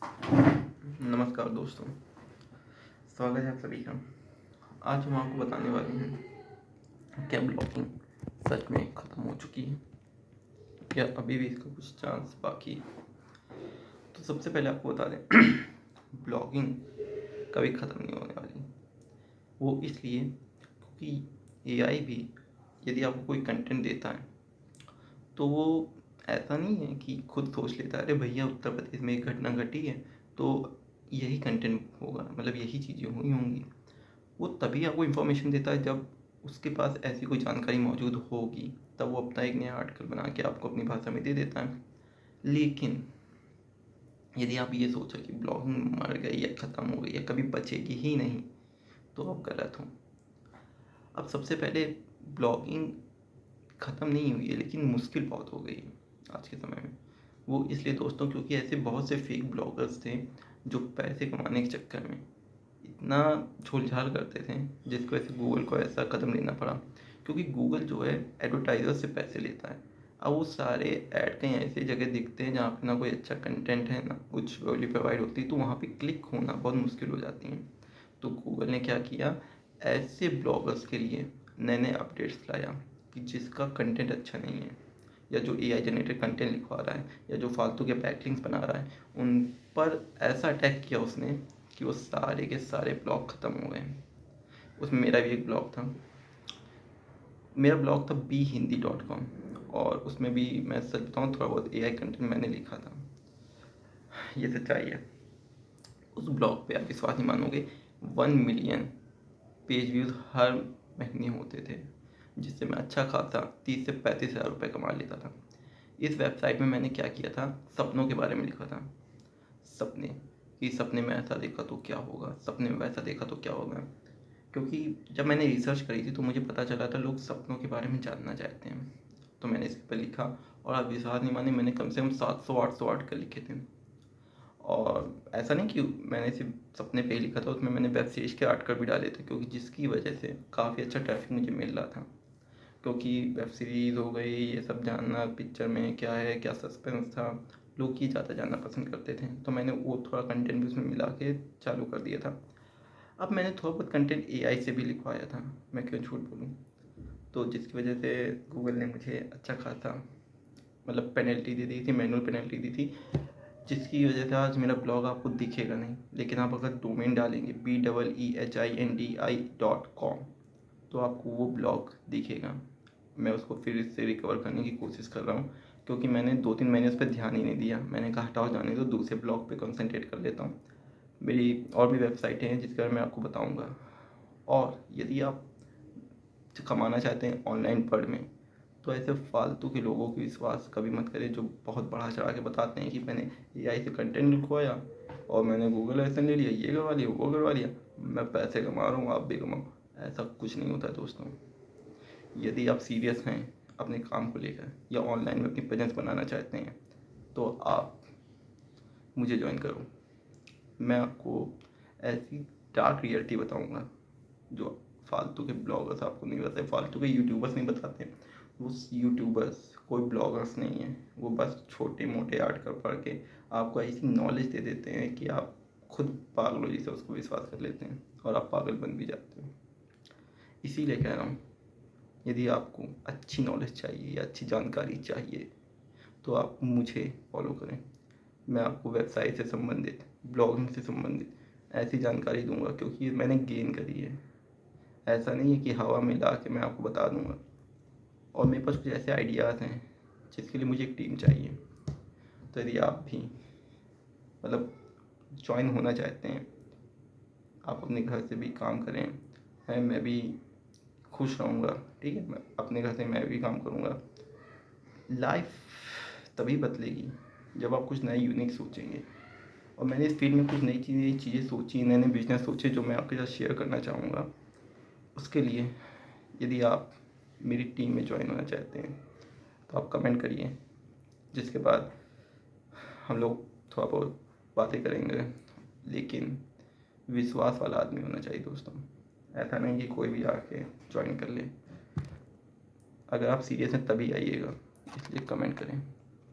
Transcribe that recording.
नमस्कार दोस्तों, स्वागत है आप सभी का। आज हम आपको बताने वाले हैं क्या ब्लॉगिंग सच में ख़त्म हो चुकी है या अभी भी इसका कुछ चांस बाकी है। तो सबसे पहले आपको बता दें ब्लॉगिंग कभी ख़त्म नहीं होने वाली। वो इसलिए क्योंकि एआई भी यदि आपको कोई कंटेंट देता है तो वो ऐसा नहीं है कि खुद सोच लेता है अरे भैया उत्तर प्रदेश में एक घटना घटी है तो यही कंटेंट होगा, मतलब यही चीज़ें हुई होंगी। वो तभी आपको इन्फॉर्मेशन देता है जब उसके पास ऐसी कोई जानकारी मौजूद होगी, तब वो अपना एक नया आर्टिकल बना के आपको अपनी भाषा में दे देता है। लेकिन यदि आप ये सोचो कि ब्लॉगिंग मर गई या ख़त्म हो गई या कभी बचेगी ही नहीं, तो आप गलत हो। अब सबसे पहले ब्लॉगिंग ख़त्म नहीं हुई है, लेकिन मुश्किल बहुत हो गई है आज के समय में। वो इसलिए दोस्तों क्योंकि ऐसे बहुत से फेक ब्लॉगर्स थे जो पैसे कमाने के चक्कर में इतना झोल-झाल करते थे जिसकी वजह से गूगल को ऐसा कदम लेना पड़ा। क्योंकि गूगल जो है एडवर्टाइज़र से पैसे लेता है। अब वो सारे ऐड कहीं ऐसी जगह दिखते हैं जहाँ पे ना कोई अच्छा कंटेंट है, ना कुछ वैल्यू प्रोवाइड होती है, तो वहाँ पे क्लिक होना बहुत मुश्किल हो जाती है। तो गूगल ने क्या किया, ऐसे ब्लॉगर्स के लिए नए-नए अपडेट्स लाया कि जिसका कंटेंट अच्छा नहीं है या जो एआई जनरेटेड कंटेंट लिखवा रहा है या जो फालतू के बैकलिंक्स बना रहा है, उन पर ऐसा अटैक किया उसने कि वो सारे के सारे ब्लॉग ख़त्म हो गए। उसमें मेरा भी एक ब्लॉग था। मेरा ब्लॉग था bhindi.com और उसमें भी मैं सच बताऊँ थोड़ा बहुत एआई कंटेंट मैंने लिखा था। ये सच्चाई है। उस ब्लॉग पे आप विश्वास नहीं मानोगे 1 मिलियन पेज व्यूज़ हर महीने होते थे, जिससे मैं अच्छा खासा 30 से 35 हज़ार रुपये कमा लेता था। इस वेबसाइट में मैंने क्या किया था, सपनों के बारे में लिखा था। सपने कि सपने में ऐसा देखा तो क्या होगा, सपने में वैसा देखा तो क्या होगा। क्योंकि जब मैंने रिसर्च करी थी तो मुझे पता चला था लोग सपनों के बारे में जानना चाहते हैं। तो मैंने इस पर लिखा और आप विश्वास नहीं माने, मैंने कम से कम 700-800 आर्टिकल लिखे थे। और ऐसा नहीं कि मैंने सिर्फ सपने पे ही लिखा था, उसमें मैंने वेब सीरीज़ के आर्टिकल भी डाले थे, क्योंकि जिसकी वजह से काफ़ी अच्छा ट्रैफिक मुझे मिल रहा था। क्योंकि वेब सीरीज़ हो गई, ये सब जानना पिक्चर में क्या है, क्या सस्पेंस था, लोग ये ज़्यादा जानना पसंद करते थे। तो मैंने वो थोड़ा कंटेंट भी उसमें मिला के चालू कर दिया था। अब मैंने थोड़ा बहुत कंटेंट एआई से भी लिखवाया था, मैं क्यों झूठ बोलूँ। तो जिसकी वजह से गूगल ने मुझे अच्छा खासा मतलब पेनल्टी दे दी थी, मैनुअल पेनल्टी दी थी, जिसकी वजह से आज मेरा ब्लॉग आपको दिखेगा नहीं। लेकिन आप अगर डोमेन डालेंगे BEEHINDI.com तो आपको वो ब्लॉग दिखेगा। मैं उसको फिर इससे रिकवर करने की कोशिश कर रहा हूँ, क्योंकि मैंने 2-3 महीने उस पर ध्यान ही नहीं दिया। मैंने कहा हटाओ जाने दो, दूसरे ब्लॉग पे कंसंट्रेट कर लेता हूँ। मेरी और भी वेबसाइटें हैं जिसके बारे में मैं आपको बताऊँगा। और यदि आप कमाना चाहते हैं ऑनलाइन वर्ल्ड में, तो ऐसे फालतू के लोगों की विश्वास कभी मत करें जो बहुत बढ़ा चढ़ा के बताते हैं कि मैंने एआई से कंटेंट लिखवाया और मैंने गूगल एडसेंस ले लिया, ये करवा लिया, वो करवा लिया, मैं पैसे कमा रहा हूँ, आप भी कमाओ। ऐसा कुछ नहीं होता दोस्तों। यदि आप सीरियस हैं अपने काम को लेकर या ऑनलाइन में अपनी प्रेजेंस बनाना चाहते हैं, तो आप मुझे ज्वाइन करो। मैं आपको ऐसी डार्क रियलिटी बताऊंगा जो फालतू के ब्लॉगर्स आपको नहीं बताते, फालतू के यूट्यूबर्स नहीं बताते। वो यूट्यूबर्स कोई ब्लॉगर्स नहीं है, वो बस छोटे मोटे आर्टिकल पढ़ के आपको ऐसी नॉलेज दे देते हैं कि आप खुद पागलों जैसे उसको विश्वास कर लेते हैं और आप पागल बन भी जाते हो। इसीलिए कह रहा हूँ, यदि आपको अच्छी नॉलेज चाहिए या अच्छी जानकारी चाहिए तो आप मुझे फॉलो करें। मैं आपको वेबसाइट से संबंधित, ब्लॉगिंग से संबंधित ऐसी जानकारी दूंगा, क्योंकि ये मैंने गेन करी है। ऐसा नहीं है कि हवा में ला के मैं आपको बता दूंगा। और मेरे पास कुछ ऐसे आइडियाज़ हैं जिसके लिए मुझे एक टीम चाहिए। तो यदि आप भी मतलब ज्वाइन होना चाहते हैं, आप अपने घर से भी काम करें, मैं भी खुश रहूँगा। ठीक है, मैं अपने घर से मैं भी काम करूँगा। लाइफ तभी बदलेगी जब आप कुछ नए यूनिक सोचेंगे। और मैंने इस फील्ड में कुछ नई चीज़ें सोची, नए नए बिजनेस सोचे जो मैं आपके साथ शेयर करना चाहूँगा। उसके लिए यदि आप मेरी टीम में ज्वाइन होना चाहते हैं तो आप कमेंट करिए, जिसके बाद हम लोग थोड़ा बहुत बातें करेंगे। लेकिन विश्वास वाला आदमी होना चाहिए दोस्तों। ऐसा नहीं कि कोई भी आके ज्वाइन कर ले। अगर आप सीरियस हैं तभी आइएगा, इसलिए कमेंट करें।